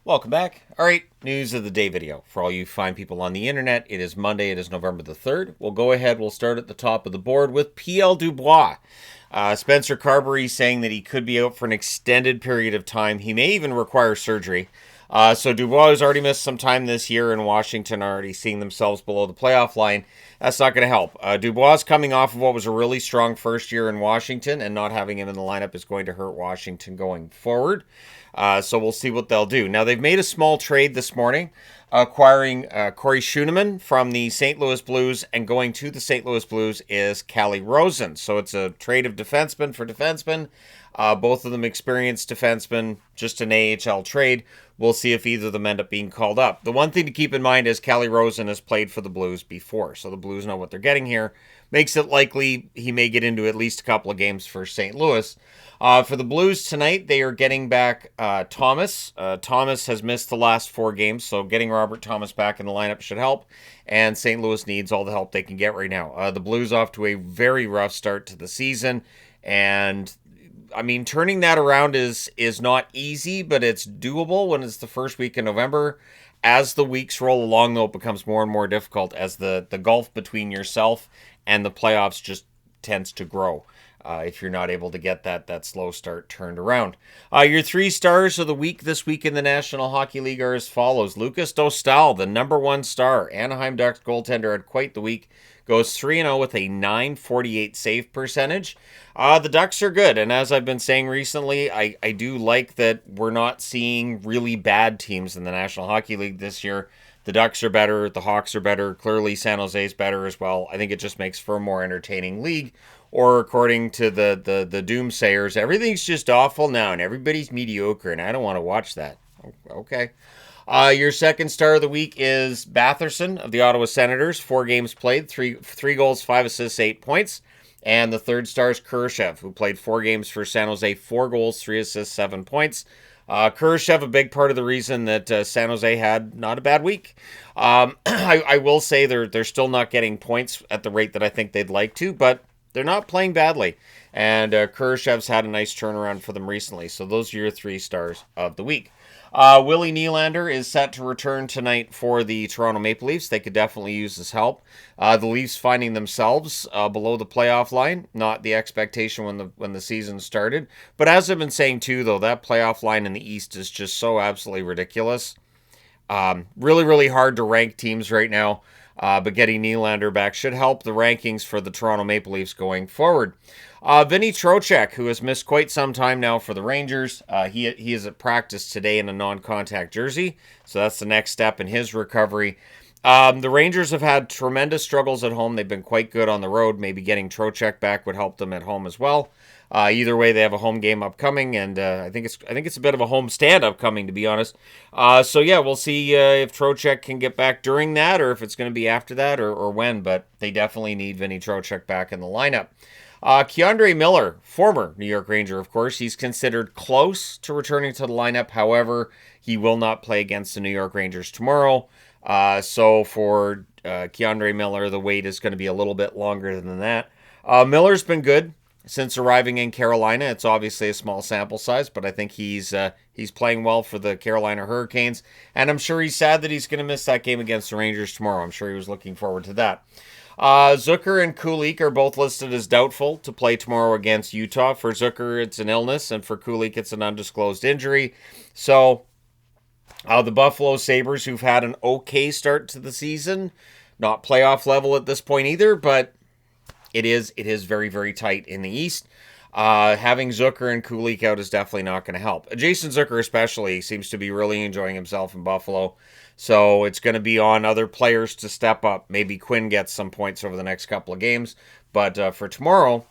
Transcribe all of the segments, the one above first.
Welcome back. All right, news of the day video. For all you fine people on the internet, it is Monday. It is November the 3rd. We'll go ahead. We'll start at the top of the board with P.L. Dubois. Spencer Carberry saying that he could be out for an extended period of time. He may even require surgery. So Dubois has already missed some time this year, and Washington already seeing themselves below the playoff line. That's not going to help. Dubois coming off of what was a really strong first year in Washington, and not having him in the lineup is going to hurt Washington going forward. So we'll see what they'll do. Now, they've made a small trade this morning, acquiring Corey Schooneman from the St. Louis Blues, and going to the St. Louis Blues is Calle Rosen. So it's a trade of defensemen for defensemen. Both of them experienced defensemen, just an AHL trade. We'll see if either of them end up being called up. The one thing to keep in mind is Calle Rosen has played for the Blues before, so the Blues know what they're getting here. Makes it likely he may get into at least a couple of games for St. Louis. For the Blues tonight, they are getting back Thomas. Thomas has missed the last 4 games, so getting Robert Thomas back in the lineup should help. And St. Louis needs all the help they can get right now. The Blues off to a very rough start to the season, and I mean, turning that around is not easy, but it's doable when it's the first week in November. As the weeks roll along, though, it becomes more and more difficult as the gulf between yourself and the playoffs just tends to grow. If you're not able to get that slow start turned around. Your 3 stars of the week this week in the National Hockey League are as follows. Lucas Dostal, the number 1 star, Anaheim Ducks goaltender, had quite the week. Goes 3-0 with a .948 save percentage. The Ducks are good, and as I've been saying recently, I do like that we're not seeing really bad teams in the National Hockey League this year. The Ducks are better, the Hawks are better, clearly San Jose's better as well. I think it just makes for a more entertaining league. Or according to the doomsayers, everything's just awful now and everybody's mediocre, and I don't want to watch that. Okay. Your second star of the week is Batherson of the Ottawa Senators. 4 games played, 3 goals, 5 assists, 8 points. And the third star is Kurashev, who played 4 games for San Jose, 4 goals, 3 assists, 7 points. Kurashev, a big part of the reason that San Jose had not a bad week. I will say they're still not getting points at the rate that I think they'd like to, but they're not playing badly. And Kurashev's had a nice turnaround for them recently. So those are your 3 stars of the week. Willie Nylander is set to return tonight for the Toronto Maple Leafs. They could definitely use his help. The Leafs finding themselves below the playoff line, not the expectation when the season started. But as I've been saying too, though, that playoff line in the East is just so absolutely ridiculous. Really, really hard to rank teams right now. But getting Nylander back should help the rankings for the Toronto Maple Leafs going forward. Vinny Trocheck, who has missed quite some time now for the Rangers, he is at practice today in a non-contact jersey, so that's the next step in his recovery. The Rangers have had tremendous struggles at home. They've been quite good on the road. Maybe getting Trocheck back would help them at home as well. Either way, they have a home game upcoming, and I think it's a bit of a home stand upcoming, to be honest. So yeah, we'll see if Trocheck can get back during that, or if it's going to be after that, or when. But they definitely need Vinny Trocheck back in the lineup. Keandre Miller, former New York Ranger, of course, he's considered close to returning to the lineup. However, he will not play against the New York Rangers tomorrow. So for Keandre Miller, the wait is going to be a little bit longer than that. Miller's been good since arriving in Carolina. It's obviously a small sample size, but I think he's playing well for the Carolina Hurricanes, and I'm sure he's sad that he's going to miss that game against the Rangers tomorrow. I'm sure he was looking forward to that. Zucker and Kulich are both listed as doubtful to play tomorrow against Utah. For Zucker, it's an illness, and for Kulich, it's an undisclosed injury. So the Buffalo Sabres, who've had an okay start to the season, not playoff level at this point either, but it is very, very tight in the East. Having Zucker and Kulich out is definitely not going to help. Jason Zucker especially seems to be really enjoying himself in Buffalo. So it's going to be on other players to step up. Maybe Quinn gets some points over the next couple of games. But for tomorrow,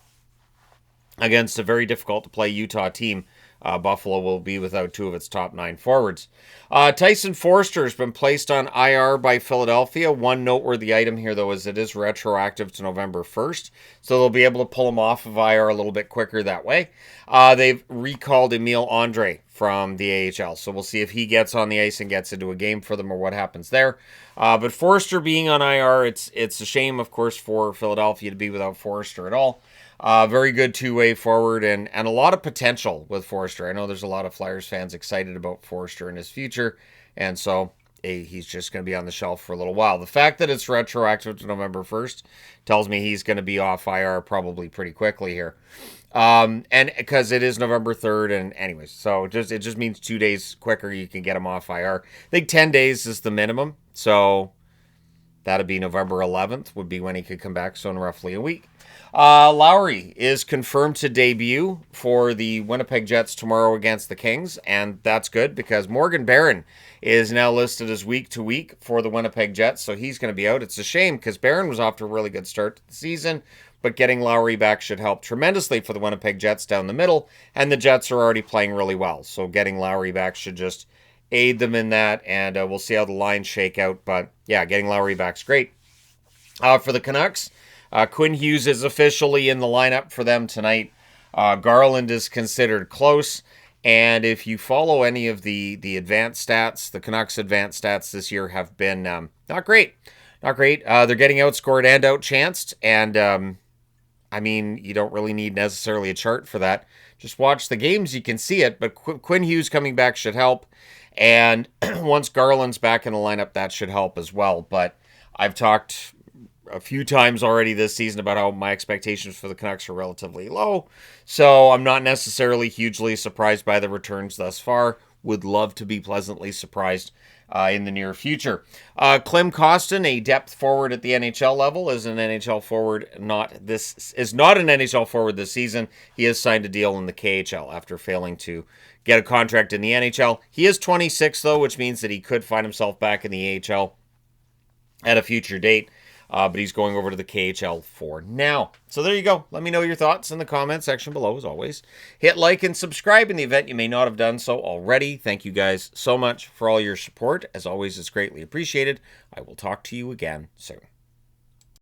against a very difficult to play Utah team, Buffalo will be without 2 of its top 9 forwards. Tyson Foerster has been placed on IR by Philadelphia. One noteworthy item here, though, is it is retroactive to November 1st, so they'll be able to pull him off of IR a little bit quicker that way. They've recalled Emile Andre from the AHL, so we'll see if he gets on the ice and gets into a game for them or what happens there. But Foerster being on IR, it's a shame, of course, for Philadelphia to be without Foerster at all. Very good two-way forward and a lot of potential with Forster. I know there's a lot of Flyers fans excited about Forster and his future, and so he's just going to be on the shelf for a little while. The fact that it's retroactive to November 1st tells me he's going to be off IR probably pretty quickly here. And because it is November 3rd, and anyways, so it just means 2 days quicker you can get him off IR. I think 10 days is the minimum, so that'd be November 11th would be when he could come back, so in roughly a week. Lowry is confirmed to debut for the Winnipeg Jets tomorrow against the Kings, and that's good because Morgan Barron is now listed as week to week for the Winnipeg Jets, so he's going to be out. It's a shame because Barron was off to a really good start to the season, but getting Lowry back should help tremendously for the Winnipeg Jets down the middle, and the Jets are already playing really well, so getting Lowry back should just aid them in that, and we'll see how the lines shake out, but yeah, getting Lowry back's great. For the Canucks, Quinn Hughes is officially in the lineup for them tonight. Garland is considered close. And if you follow any of the advanced stats, the Canucks advanced stats this year have been not great. Not great. They're getting outscored and outchanced. And, I mean, you don't really need necessarily a chart for that. Just watch the games. You can see it. But Quinn Hughes coming back should help. And once Garland's back in the lineup, that should help as well. But I've talked a few times already this season about how my expectations for the Canucks are relatively low. So I'm not necessarily hugely surprised by the returns thus far. Would love to be pleasantly surprised in the near future. Klim Kostin, a depth forward at the NHL level, is an NHL forward. Not an NHL forward this season. He has signed a deal in the KHL after failing to get a contract in the NHL. He is 26 though, which means that he could find himself back in the AHL at a future date. But he's going over to the KHL for now. So there you go. Let me know your thoughts in the comment section below, as always. Hit like and subscribe in the event you may not have done so already. Thank you guys so much for all your support. As always, it's greatly appreciated. I will talk to you again soon.